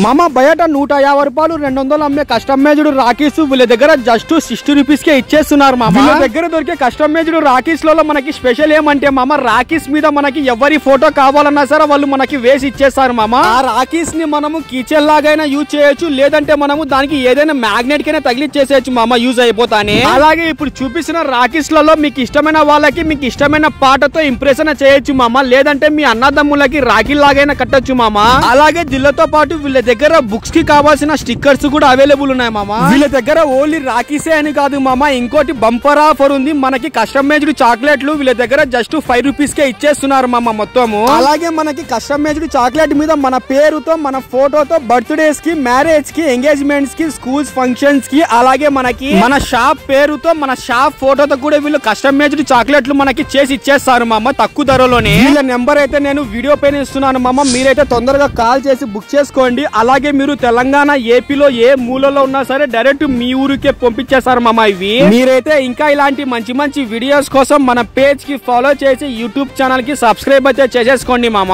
మామ బయట 150 రూపాయలు 200 అమ్మే కస్టమైజ్డ్ రాఖీస్ వీళ్ళ దగ్గర జస్ట్ 60 రూపీస్ కే ఇచ్చేస్తున్నారు మామ. వీళ్ళ దగ్గర దొరికే కస్టమైజ్డ్ రాఖీస్ లలో మనకి స్పెషల్ ఏమంటే మామ, రాఖీస్ మీద మనకి ఎవరి ఫోటో కావాలన్నా సరే వాళ్ళు మనకి వేసి ఇచ్చేస్తారు మామ. ఆ రాఖీస్ ని మనము కిచెన్ లాగైనా యూజ్ చేయొచ్చు, లేదంటే మనము దానికి ఏదైనా మ్యాగ్నెట్ కైనా తగిలిచ్చేసేయచ్చు మామ, యూజ్ అయిపోతానే. అలాగే ఇప్పుడు చూపిస్తున్న రాఖీస్ లలో మీకు ఇష్టమైన వాళ్ళకి మీకు ఇష్టమైన పాటతో ఇంప్రెషన్ చేయొచ్చు మామ, లేదంటే మీ అన్నదమ్ములకి రాఖీ లాగైనా కట్టొచ్చు మామ. అలాగే జిల్లతో పాటు వీళ్ళ దగ్గర బుక్స్ కి కావాల్సిన స్టిక్కర్స్ కూడా అవైలబుల్ ఉన్నాయి మామ. వీళ్ళ దగ్గర ఓన్లీ రాఖీసే అని కాదు మామ, ఇంకోటి బంపర్ ఆఫర్ ఉంది. మనకి కస్టమైజ్డ్ చాక్లెట్లు వీళ్ళ దగ్గర జస్ట్ 5 రూపీస్ కే ఇచ్చేస్తున్నారు మామ మొత్తము. అలాగే మనకి కస్టమైజ్డ్ చాక్లెట్ మీద మన పేరుతో మన ఫోటోతో బర్త్డేస్ కి, మ్యారేజ్ కి, ఎంగేజ్మెంట్స్ కి, స్కూల్స్ ఫంక్షన్స్ కి, అలాగే మనకి మన షాప్ పేరుతో మన షాప్ ఫోటోతో కూడా వీళ్ళు కస్టమైజ్డ్ చాక్లెట్లు మనకి చేసి ఇచ్చేస్తారు మామ తక్కువ ధరలోనే. వీళ్ళ నెంబర్ అయితే నేను వీడియో పైన ఇస్తున్నాను మామ, మీరైతే తొందరగా కాల్ చేసి బుక్ చేసుకోండి. అలాగే మీరు తెలంగాణ ఏపీలో ఏ మూలలో ఉన్నా సరే డైరెక్ట్ మీ ఊరికే పంపించేస్తారు మామ ఇవి. మీరైతే ఇంకా ఇలాంటి మంచి మంచి వీడియోస్ కోసం మన పేజ్ కి ఫాలో చేసి యూట్యూబ్ ఛానల్ కి సబ్స్క్రైబ్ అయితే చేసేసుకోండి మామ.